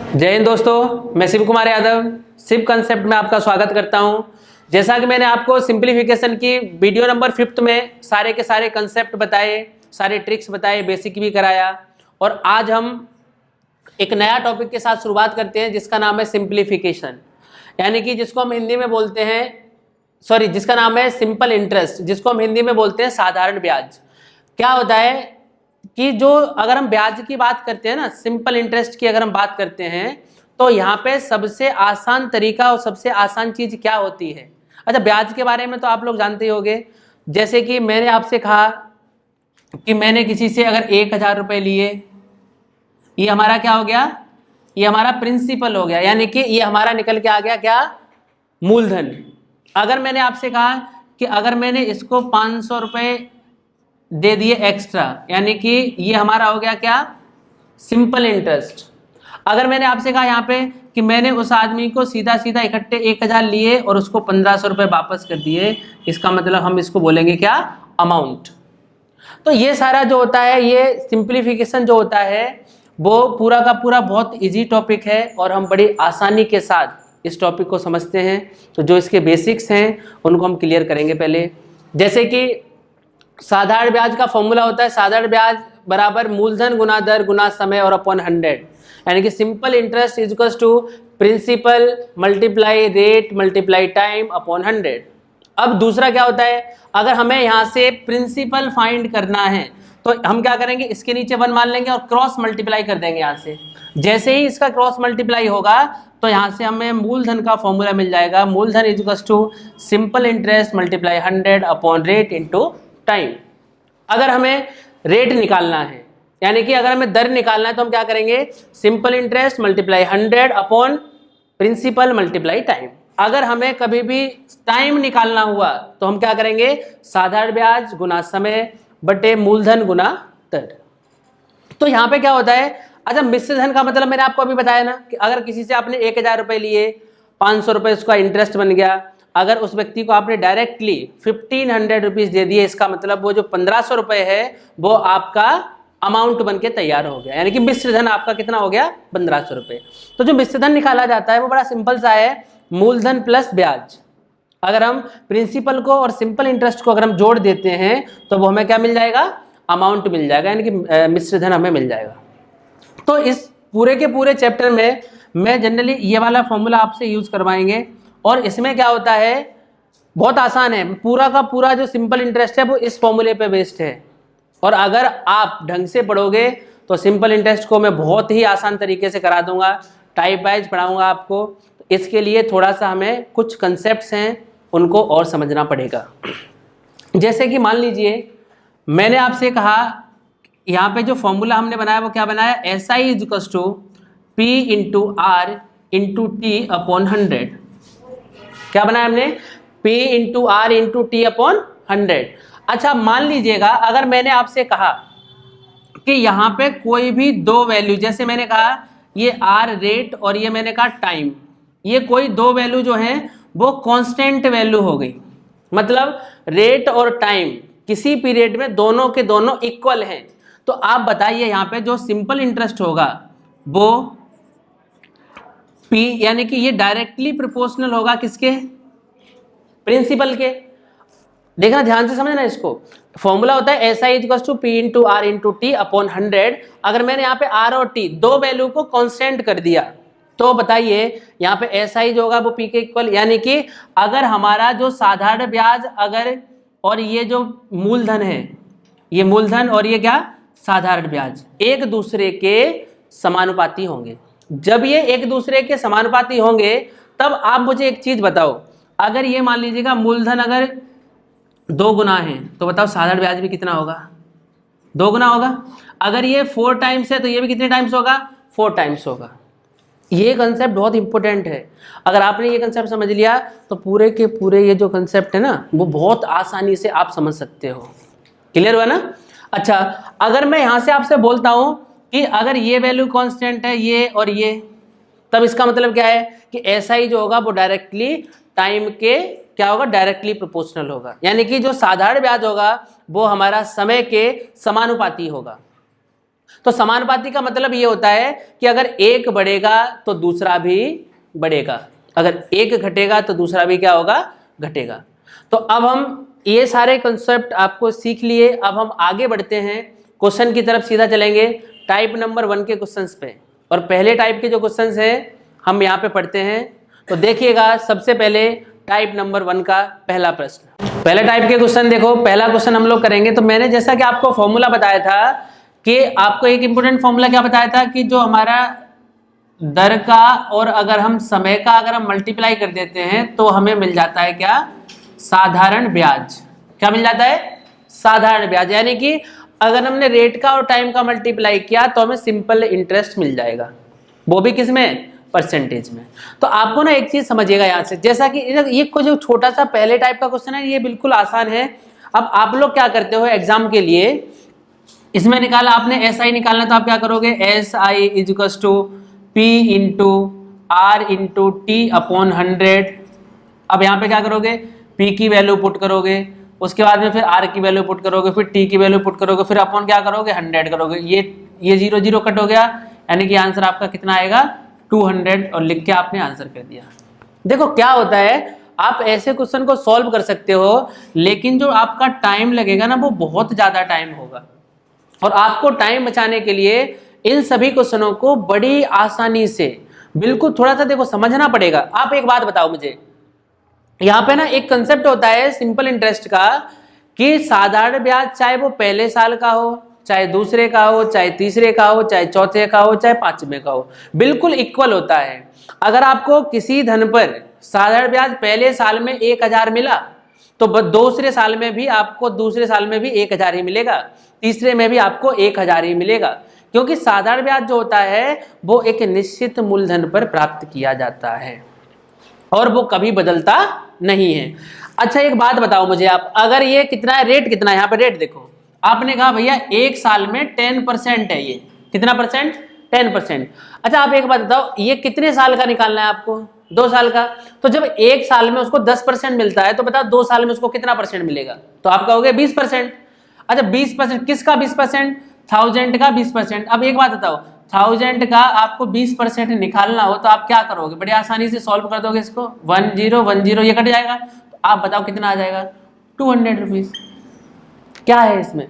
जय हिंद दोस्तों, मैं शिव कुमार यादव शिव कंसेप्ट में आपका स्वागत करता हूं। जैसा कि मैंने आपको सिंप्लीफिकेशन की वीडियो नंबर 5 में सारे के सारे कंसेप्ट बताए, सारे ट्रिक्स बताए, बेसिक भी कराया और आज हम एक नया टॉपिक के साथ शुरुआत करते हैं जिसका नाम है सिंप्लीफिकेशन, यानी कि जिसको हम हिंदी में बोलते हैं जिसका नाम है सिंपल इंटरेस्ट, जिसको हम हिंदी में बोलते हैं साधारण ब्याज। क्या होता है कि जो अगर हम ब्याज की बात करते हैं ना, सिंपल इंटरेस्ट की अगर हम बात करते हैं तो यहाँ पे सबसे आसान तरीका और सबसे आसान चीज क्या होती है। अच्छा, ब्याज के बारे में तो आप लोग जानते ही होंगे। जैसे कि मैंने आपसे कहा कि मैंने किसी से अगर 1000 रुपये लिए, ये हमारा क्या हो गया, ये हमारा प्रिंसिपल हो गया, यानी कि ये हमारा निकल के आ गया क्या, मूलधन। अगर मैंने आपसे कहा कि अगर मैंने इसको 500 रुपये दे दिए एक्स्ट्रा, यानी कि ये हमारा हो गया क्या, सिंपल इंटरेस्ट। अगर मैंने आपसे कहा यहाँ पे कि मैंने उस आदमी को सीधा सीधा इकट्ठे 1000 लिए और उसको 1500 रुपये वापस कर दिए, इसका मतलब हम इसको बोलेंगे क्या, अमाउंट। तो ये सारा जो होता है, ये सिंप्लीफिकेशन जो होता है वो पूरा का पूरा बहुत इजी टॉपिक है और हम बड़ी आसानी के साथ इस टॉपिक को समझते हैं। तो जो इसके बेसिक्स हैं उनको हम क्लियर करेंगे पहले। जैसे कि साधारण ब्याज का फॉर्मूला होता है, साधारण ब्याज बराबर मूलधन गुना दर गुना समय और अपॉन 100, यानी कि simple interest is equal to principal multiply rate multiply time upon 100। अब दूसरा क्या होता है, अगर हमें यहाँ से प्रिंसिपल फाइंड करना है तो हम क्या करेंगे, इसके नीचे 1 मान लेंगे और क्रॉस मल्टीप्लाई कर देंगे यहाँ से। जैसे ही इसका क्रॉस मल्टीप्लाई होगा तो यहाँ से हमें मूलधन का फॉर्मूला मिल जाएगा, मूलधन is equal to simple interest multiply 100 upon rate into time. अगर हमें रेट निकालना है, यानी कि अगर हमें दर निकालना है तो हम क्या करेंगे, simple interest multiply 100 upon principal multiply time. अगर हमें कभी भी टाइम निकालना हुआ तो हम क्या करेंगे, साधारण ब्याज गुना समय बटे मूलधन गुना दर। तो यहाँ पे क्या होता है, अच्छा मिश्र धन का मतलब मैंने आपको अभी बताया ना कि अगर किसी से आपने 1000 रुपये लिए, 500 रुपये उसका इंटरेस्ट बन गया, अगर उस व्यक्ति को आपने डायरेक्टली 1500 रुपीज दे दिए, इसका मतलब वो जो 1500 रुपये है वो आपका अमाउंट बन के तैयार हो गया, यानी कि मिश्र धन आपका कितना हो गया, 1500 रुपये। तो जो मिश्र धन निकाला जाता है वो बड़ा सिंपल सा है, मूलधन प्लस ब्याज। अगर हम प्रिंसिपल को और सिंपल इंटरेस्ट को अगर हम जोड़ देते हैं तो वो हमें क्या मिल जाएगा, अमाउंट मिल जाएगा, यानी कि मिश्र धन हमें मिल जाएगा। तो इस पूरे के पूरे चैप्टर में मैं जनरली ये वाला फॉर्मूला आपसे यूज करवाएंगे और इसमें क्या होता है, बहुत आसान है, पूरा का पूरा जो सिंपल इंटरेस्ट है वो इस फॉर्मूले पे बेस्ड है। और अगर आप ढंग से पढ़ोगे तो सिंपल इंटरेस्ट को मैं बहुत ही आसान तरीके से करा दूंगा, टाइप वाइज पढ़ाऊंगा आपको। इसके लिए थोड़ा सा हमें कुछ कंसेप्ट्स हैं उनको और समझना पड़ेगा। जैसे कि मान लीजिए मैंने आपसे कहा, यहाँ पे जो फॉर्मूला हमने बनाया वो क्या बनाया, S I is equal to P into R into T upon 100। क्या बनाया हमने, P into R into T upon 100। अच्छा मान लीजिएगा अगर मैंने आपसे कहा कि यहाँ पे कोई भी दो वैल्यू, जैसे मैंने कहा ये R रेट और ये मैंने कहा टाइम, ये कोई दो वैल्यू जो हैं वो कांस्टेंट वैल्यू हो गई, मतलब रेट और टाइम किसी पीरियड में दोनों के दोनों इक्वल हैं। तो आप बताइए यहाँ पे जो सिंपल इंटरेस्ट होगा वो P, यानी कि ये डायरेक्टली प्रोपोर्शनल होगा किसके, प्रिंसिपल के। देखना ध्यान से समझना, इसको फॉर्मूला होता है S I equal to P into R into T upon 100। अगर मैंने यहाँ पे आर और टी दो वैल्यू को कांस्टेंट कर दिया तो बताइए यहाँ पे एस आई जो होगा वो पी के इक्वल, यानी कि अगर हमारा जो साधारण ब्याज अगर और ये जो मूलधन है, ये मूलधन और ये क्या साधारण ब्याज एक दूसरे के समानुपाती होंगे। जब ये एक दूसरे के समानुपाती होंगे तब आप मुझे एक चीज बताओ, अगर ये मान लीजिएगा मूलधन अगर 2 गुना है तो बताओ साधारण ब्याज भी कितना होगा, 2 गुना होगा। अगर ये 4 टाइम्स है तो ये भी कितने टाइम्स होगा, 4 टाइम्स होगा। ये कंसेप्ट बहुत इंपॉर्टेंट है, अगर आपने ये कंसेप्ट समझ लिया तो पूरे के पूरे ये जो कंसेप्ट है ना वो बहुत आसानी से आप समझ सकते हो। क्लियर हुआ ना। अच्छा अगर मैं यहाँ से आपसे बोलता हूँ कि अगर ये वैल्यू कांस्टेंट है ये और ये, तब इसका मतलब क्या है कि ऐसा ही जो होगा वो डायरेक्टली टाइम के क्या होगा, डायरेक्टली प्रोपोर्शनल होगा, यानी कि जो साधारण ब्याज होगा वो हमारा समय के समानुपाती होगा। तो समानुपाती का मतलब ये होता है कि अगर एक बढ़ेगा तो दूसरा भी बढ़ेगा, अगर एक घटेगा तो दूसरा भी क्या होगा, घटेगा। तो अब हम ये सारे कंसेप्ट आपको सीख लिए, अब हम आगे बढ़ते हैं, क्वेश्चन की तरफ सीधा चलेंगे, टाइप नंबर 1 के क्वेश्चंस पे। और पहले टाइप के जो क्वेश्चंस हैं हम यहाँ पे पढ़ते हैं। तो देखिएगा, सबसे पहले टाइप नंबर 1 का पहला प्रश्न। पहले टाइप के क्वेश्चन देखो, पहला क्वेश्चन हम लोग करेंगे। तो मैंने जैसा कि आपको फॉर्मूला बताया था कि आपको एक इंपॉर्टेंट फॉर्मूला क्या बताया था कि जो हमारा दर का और अगर हम समय का अगर हम मल्टीप्लाई कर देते हैं तो हमें मिल जाता है क्या, साधारण ब्याज। क्या मिल जाता है, साधारण ब्याज। यानी कि अगर हमने रेट का और टाइम का मल्टीप्लाई किया तो हमें सिंपल इंटरेस्ट मिल जाएगा, वो भी किसमें, परसेंटेज में। तो आपको ना एक चीज समझिएगा यहाँ से, जैसा कि ये कोई जो छोटा सा पहले टाइप का क्वेश्चन है ये बिल्कुल आसान है। अब आप लोग क्या करते हो एग्जाम के लिए, इसमें निकाला आपने एस आई निकालना, तो आप क्या करोगे, S I is equal to P into R into T upon 100। अब यहाँ पे क्या करोगे, पी की वैल्यू पुट करोगे, उसके बाद में फिर आर की वैल्यू पुट करोगे, फिर टी की वैल्यू पुट करोगे, फिर अपॉन क्या करोगे, 100 करोगे। ये 0 0 कट हो गया, यानी कि आंसर आपका कितना आएगा, 200, और लिख के आपने आंसर कर दिया। देखो क्या होता है, आप ऐसे क्वेश्चन को सॉल्व कर सकते हो, लेकिन जो आपका टाइम लगेगा ना वो बहुत ज्यादा टाइम होगा। और आपको टाइम बचाने के लिए इन सभी क्वेश्चनों को बड़ी आसानी से बिल्कुल थोड़ा सा देखो समझना पड़ेगा। आप एक बात बताओ मुझे, यहाँ पे ना एक कंसेप्ट होता है सिंपल इंटरेस्ट का कि साधारण ब्याज चाहे वो पहले साल का हो, चाहे दूसरे का हो, चाहे तीसरे का हो, चाहे चौथे का हो, चाहे पांचवें का हो, बिल्कुल इक्वल होता है। अगर आपको किसी धन पर साधारण ब्याज पहले साल में 1000 मिला तो दूसरे साल में भी आपको दूसरे साल में भी 1000 ही मिलेगा, तीसरे में भी आपको 1000 ही मिलेगा, क्योंकि साधारण ब्याज जो होता है वो एक निश्चित मूलधन पर प्राप्त किया जाता है और वो कभी बदलता नहीं है। अच्छा एक बात बताओ मुझे आप, अगर ये कितना है, रेट कितना है, यहाँ पे रेट देखो, आपने कहा भैया एक साल में 10% है, ये कितना परसेंट, 10%। अच्छा आप एक बात बताओ, ये कितने साल का निकालना है आपको, 2 साल का। तो जब एक साल में उसको 10% मिलता है तो बताओ 2 साल में उसको कितना परसेंट मिलेगा, तो आप कहोगे 20%। अच्छा 20%, किसका 20%, 1000 का 20%। अब एक बात बताओ, 1000 का आपको 20% निकालना हो तो आप क्या करोगे, बड़ी आसानी से सॉल्व कर दोगे इसको, 1010 ये कट जाएगा, तो आप बताओ कितना आ जाएगा, 200 रुपीज। क्या है इसमें,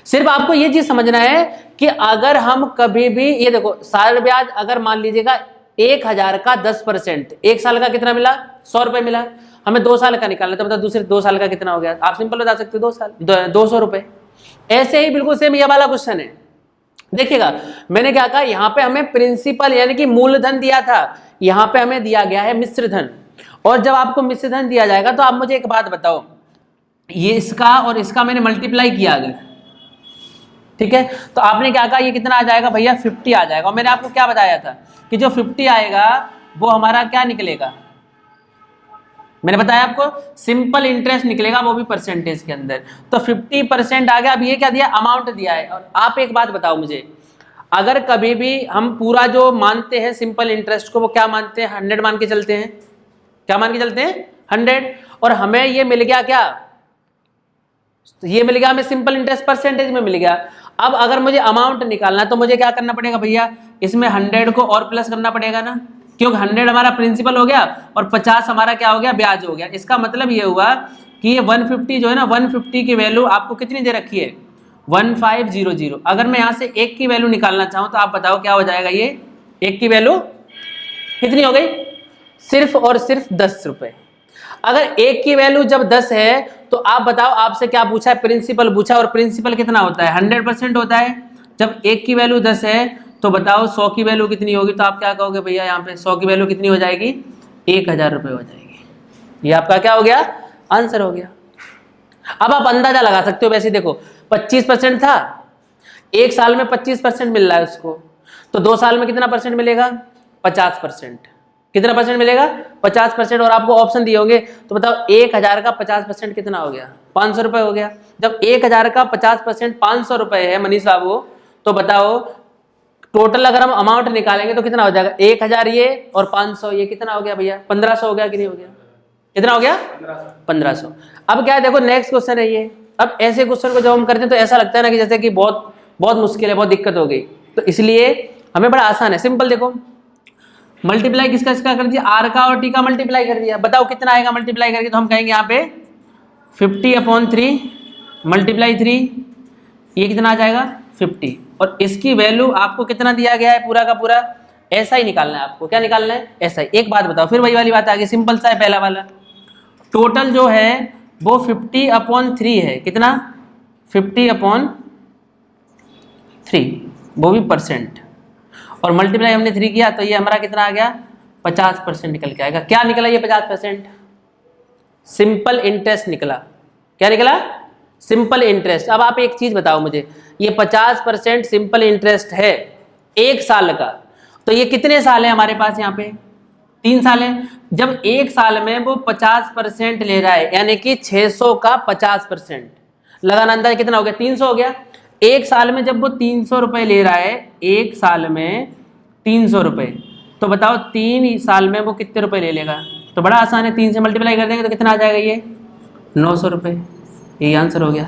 सिर्फ आपको ये चीज समझना है कि अगर हम कभी भी, ये देखो साधारण ब्याज अगर मान लीजिएगा 1000 का 10%, एक साल का कितना मिला, 100 रुपए मिला, हमें 2 साल का निकालना, तो बताओ दूसरे 2 साल का कितना हो गया, आप सिंपल बता सकते हो 2 साल 200 रुपए। ऐसे ही बिल्कुल सेम ये वाला क्वेश्चन है। देखिएगा मैंने क्या कहा, यहाँ पे हमें प्रिंसिपल यानी कि मूलधन दिया था, यहाँ पे हमें दिया गया है मिश्र धन। और जब आपको मिश्र धन दिया जाएगा तो आप मुझे एक बात बताओ, ये इसका और इसका मैंने मल्टीप्लाई किया अगर, ठीक है, तो आपने क्या कहा, ये कितना आ जाएगा भैया, 50 आ जाएगा। और मैंने आपको क्या बताया था कि जो 50 आएगा वो हमारा क्या निकलेगा, मैंने बताया आपको सिंपल इंटरेस्ट निकलेगा, वो भी परसेंटेज के अंदर। तो 50% आ गया। अब ये क्या दिया, अमाउंट दिया है। और आप एक बात बताओ मुझे, अगर कभी भी हम पूरा जो मानते हैं सिंपल इंटरेस्ट को, वो क्या मानते हैं, 100 मान के चलते हैं, क्या मान के चलते हैं, 100। और हमें ये मिल गया क्या, ये मिल गया हमें सिंपल इंटरेस्ट परसेंटेज में मिल गया। अब अगर मुझे अमाउंट निकालना तो मुझे क्या करना पड़ेगा भैया, इसमें 100 को और प्लस करना पड़ेगा ना, क्योंकि 100 हमारा प्रिंसिपल हो गया और 50 हमारा क्या हो गया, ब्याज हो गया। इसका मतलब ये हुआ कि ये 150 जो है ना, 150 की वैल्यू आपको कितनी दे रखी है, 1500। अगर मैं यहाँ से 1 की वैल्यू निकालना चाहूँ तो आप बताओ क्या हो जाएगा, ये 1 की वैल्यू कितनी हो गई, सिर्फ और सिर्फ 10 रुपए। अगर 1 की वैल्यू जब 10 है तो आप बताओ, आपसे क्या पूछा है, प्रिंसिपल पूछा, और प्रिंसिपल कितना होता है, 100% होता है। जब 1 की वैल्यू 10 है तो बताओ 100 की वैल्यू कितनी होगी, तो आप क्या कहोगे भैया, यहाँ पे 100 की वैल्यू कितनी हो जाएगी, 1000 रुपये हो जाएगी। ये आपका क्या हो गया, आंसर हो गया। अब आप अंदाजा लगा सकते हो, वैसे देखो 25% था, एक साल में 25% मिल रहा है उसको, तो 2 साल में कितना परसेंट मिलेगा, 50%। कितना परसेंट मिलेगा, 50%। और आपको ऑप्शन दिए होंगे, तो बताओ 1000 का 50% कितना हो गया, 500 रुपए हो गया। जब 1000 का 50% 500 रुपए है मनीष बाबू, तो बताओ टोटल अगर हम अमाउंट निकालेंगे तो कितना हो जाएगा, 1000 ये और 500 ये, कितना हो गया भैया, 1500 हो गया कि नहीं हो गया, कितना हो गया, 1500। अब क्या है, देखो नेक्स्ट क्वेश्चन है ये। अब ऐसे क्वेश्चन को जब हम करते हैं तो ऐसा लगता है ना कि जैसे कि बहुत बहुत मुश्किल है, बहुत दिक्कत हो गई। तो इसलिए हमें बड़ा आसान है, सिंपल। देखो मल्टीप्लाई किसका किसका कर दिया, आर का और टी का मल्टीप्लाई कर दिया। बताओ कितना आएगा मल्टीप्लाई करके, तो हम कहेंगे यहाँ पे 50/3 मल्टीप्लाई 3, ये कितना आ जाएगा 50। और इसकी वैल्यू आपको कितना दिया गया है, पूरा का पूरा ऐसा ही निकालना है आपको। क्या निकालना है, ऐसा ही। एक बात बताओ, फिर वही वाली बात आ गई, सिंपल सा है पहला वाला। टोटल जो है वो 50/3 है, कितना 50/3, वो भी परसेंट, और मल्टीप्लाई हमने 3 किया तो ये हमारा कितना आ गया 50% निकल के आएगा। क्या निकला ये 50%, सिंपल इंटरेस्ट निकला। क्या निकला, सिंपल इंटरेस्ट। अब आप एक चीज बताओ मुझे, ये 50% सिंपल इंटरेस्ट है 1 साल का, तो ये कितने साल है हमारे पास, यहाँ पे 3 साल है। जब 1 साल में वो 50% ले रहा है, यानी कि 600 का 50%, लगाना अंदाजा कितना हो गया, 300 हो गया। 1 साल में जब वो 300 रुपये ले रहा है, 1 साल में 300 रुपये, तो बताओ 3 साल में वो कितने रुपए ले लेगा। तो बड़ा आसान है, 3 से मल्टीप्लाई कर देंगे तो कितना आ जाएगा, ये 900 रुपये। यही आंसर हो गया।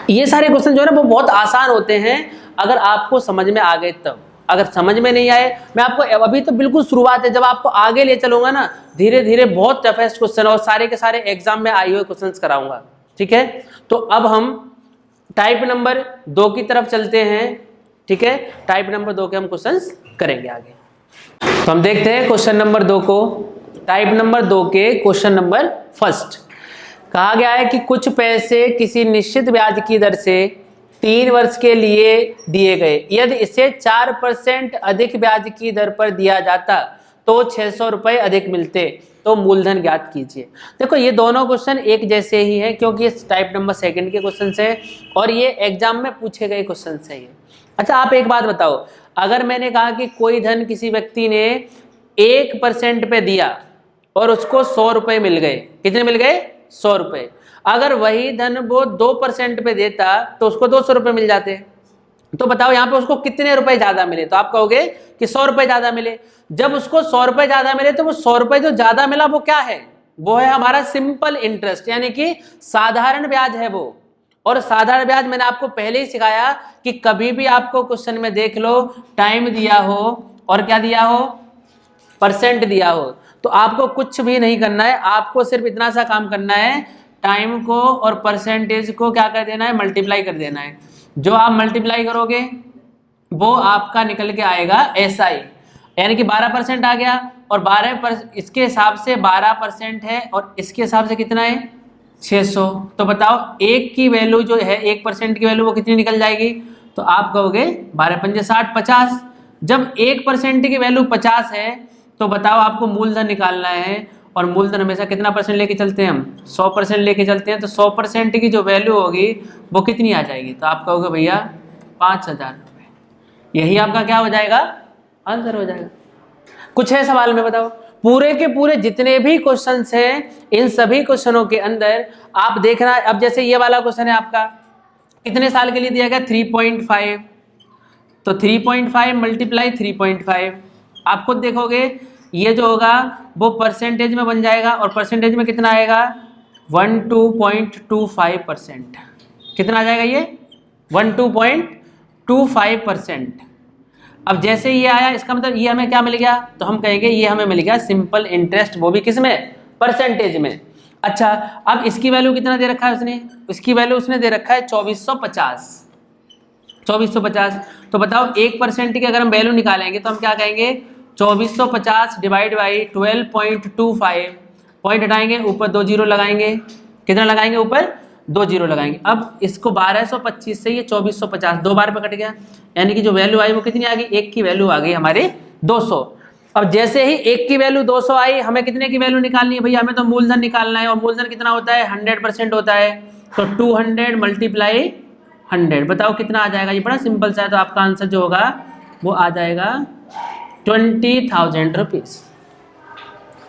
ये सारे क्वेश्चन जो है ना वो बहुत आसान होते हैं अगर आपको समझ में आ गए तब। अगर समझ में नहीं आए, मैं आपको अभी तो बिल्कुल शुरुआत है, जब आपको आगे ले चलूंगा ना धीरे धीरे बहुत टफेस्ट क्वेश्चन और सारे के सारे एग्जाम में आए हुए क्वेश्चंस कराऊंगा, ठीक है। तो अब हम टाइप नंबर 2 की तरफ चलते हैं, ठीक है। टाइप नंबर 2 के हम क्वेश्चंस करेंगे आगे। तो हम देखते हैं क्वेश्चन नंबर 2 को। टाइप नंबर 2 के क्वेश्चन नंबर फर्स्ट कहा गया है कि कुछ पैसे किसी निश्चित ब्याज की दर से 3 वर्ष के लिए दिए गए, यदि इसे 4% अधिक ब्याज की दर पर दिया जाता तो 600 रुपये अधिक मिलते, तो मूलधन ज्ञात कीजिए। देखो ये दोनों क्वेश्चन एक जैसे ही हैं क्योंकि ये टाइप नंबर 2 के क्वेश्चन हैं और ये एग्जाम में पूछे गए क्वेश्चन हैं ये। अच्छा आप एक बात बताओ, अगर मैंने कहा कि कोई धन किसी व्यक्ति ने 1% पे दिया और उसको 100 रुपये मिल गए, कितने मिल गए 100 रुपये। अगर वही धन वो 2% पे देता तो उसको 200 रुपये मिल जाते। तो बताओ यहाँ पे उसको कितने रुपए ज्यादा मिले, तो आप कहोगे कि 100 रुपये ज्यादा मिले। जब उसको 100 रुपये ज्यादा मिले तो वो 100 रुपये जो ज्यादा मिला वो क्या है, वो है हमारा सिंपल इंटरेस्ट, यानी कि साधारण ब्याज है वो। और साधारण ब्याज मैंने आपको पहले ही सिखाया कि कभी भी आपको क्वेश्चन में देख लो टाइम दिया हो और क्या दिया हो, परसेंट दिया हो, तो आपको कुछ भी नहीं करना है, आपको सिर्फ इतना सा काम करना है, टाइम को और परसेंटेज को क्या कर देना है, मल्टीप्लाई कर देना है। जो आप मल्टीप्लाई करोगे वो आपका निकल के आएगा ऐसा ही, यानी कि 12% आ गया और 12% इसके हिसाब से 12% है और इसके हिसाब से कितना है 600। तो बताओ एक की वैल्यू जो है 1% की वैल्यू वो कितनी निकल जाएगी, तो आप कहोगे 12×5 = 60, 50। जब 1% की वैल्यू 50 है तो बताओ आपको मूलधन निकालना है और मूलधन हमेशा कितना परसेंट लेके चलते हैं हम, 100% लेके चलते हैं। तो 100% की जो वैल्यू होगी वो कितनी आ जाएगी, तो आप कहोगे भैया 5000 रुपये। यही आपका क्या हो जाएगा, आंसर हो जाएगा। कुछ है सवाल में बताओ। पूरे के पूरे जितने भी क्वेश्चंस हैं इन सभी क्वेश्चनों के अंदर आप देखना, अब जैसे ये वाला क्वेश्चन है आपका कितने साल के लिए दिया गया 3.5, तो 3.5 मल्टीप्लाई 3.5 आप खुद देखोगे ये जो होगा वो परसेंटेज में बन जाएगा और परसेंटेज में कितना आएगा 12.25%। कितना आ जाएगा ये 12.25%। अब जैसे ये आया इसका मतलब ये हमें क्या मिल गया, तो हम कहेंगे ये हमें मिल गया सिंपल इंटरेस्ट, वो भी किस में, परसेंटेज में। अच्छा अब इसकी वैल्यू कितना दे रखा है उसने, इसकी वैल्यू उसने दे रखा है 2450। तो बताओ 1% की अगर हम वैल्यू निकालेंगे तो हम क्या कहेंगे 2450 डिवाइड बाई 12.25, पॉइंट हटाएंगे ऊपर 2 जीरो लगाएंगे, कितना लगाएंगे ऊपर 2 जीरो लगाएंगे। अब इसको 1225 से ये 2450 2 बार पे कट गया, यानी कि जो वैल्यू आई वो कितनी आ गई, 1 की वैल्यू आ गई हमारे 200। अब जैसे ही 1 की वैल्यू 200 आई, हमें कितने की वैल्यू निकालनी है भैया, हमें तो मूलधन निकालना है और मूलधन कितना होता है 100% होता है। तो 200 मल्टीप्लाई 100 बताओ कितना आ जाएगा, ये बड़ा सिंपल सा है। तो आपका आंसर जो होगा वो आ जाएगा 20,000 रुपीज।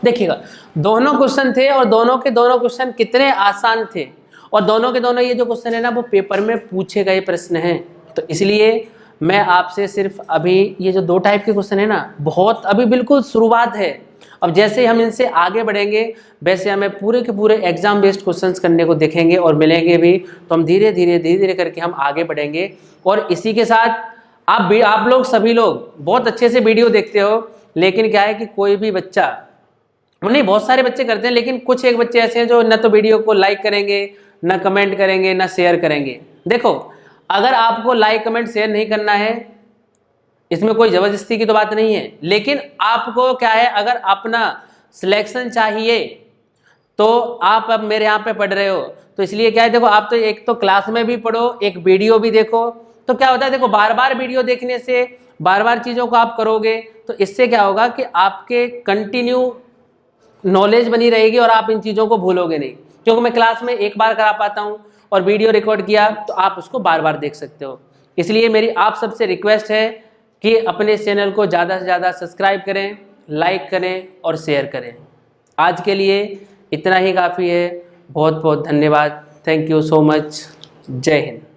देखिएगा दोनों क्वेश्चन थे और दोनों के दोनों क्वेश्चन कितने आसान थे और दोनों के दोनों ये जो क्वेश्चन है ना वो पेपर में पूछे गए प्रश्न हैं। तो इसलिए मैं आपसे सिर्फ अभी ये जो 2 टाइप के क्वेश्चन है ना, बहुत अभी बिल्कुल शुरुआत है, अब जैसे हम इनसे आगे बढ़ेंगे वैसे हमें पूरे के पूरे एग्जाम बेस्ड क्वेश्चंस करने को दिखेंगे और मिलेंगे भी, तो हम धीरे धीरे करके हम आगे बढ़ेंगे। और इसी के साथ आप लोग सभी लोग बहुत अच्छे से वीडियो देखते हो, लेकिन क्या है कि कोई भी बच्चा, नहीं बहुत सारे बच्चे करते हैं, लेकिन कुछ एक बच्चे ऐसे हैं जो न तो वीडियो को लाइक करेंगे, न कमेंट करेंगे, न शेयर करेंगे। देखो, अगर आपको लाइक कमेंट शेयर नहीं करना है, इसमें कोई जबरदस्ती की तो बात नहीं है, लेकिन आपको क्या है, अगर अपना सिलेक्शन चाहिए तो आप अब मेरे यहाँ पे पढ़ रहे हो, तो इसलिए क्या है, देखो आप तो एक तो क्लास में भी पढ़ो, एक वीडियो भी देखो। तो क्या होता है, देखो बार बार वीडियो देखने से, बार बार चीज़ों को आप करोगे तो इससे क्या होगा कि आपके कंटिन्यू नॉलेज बनी रहेगी और आप इन चीज़ों को भूलोगे नहीं। क्योंकि मैं क्लास में एक बार करा पाता हूँ और वीडियो रिकॉर्ड किया तो आप उसको बार बार देख सकते हो। इसलिए मेरी आप सबसे रिक्वेस्ट है कि अपने इस चैनल को ज़्यादा से ज़्यादा सब्सक्राइब करें, लाइक करें और शेयर करें। आज के लिए इतना ही काफ़ी है। बहुत बहुत धन्यवाद। Thank you so much. जय हिंद।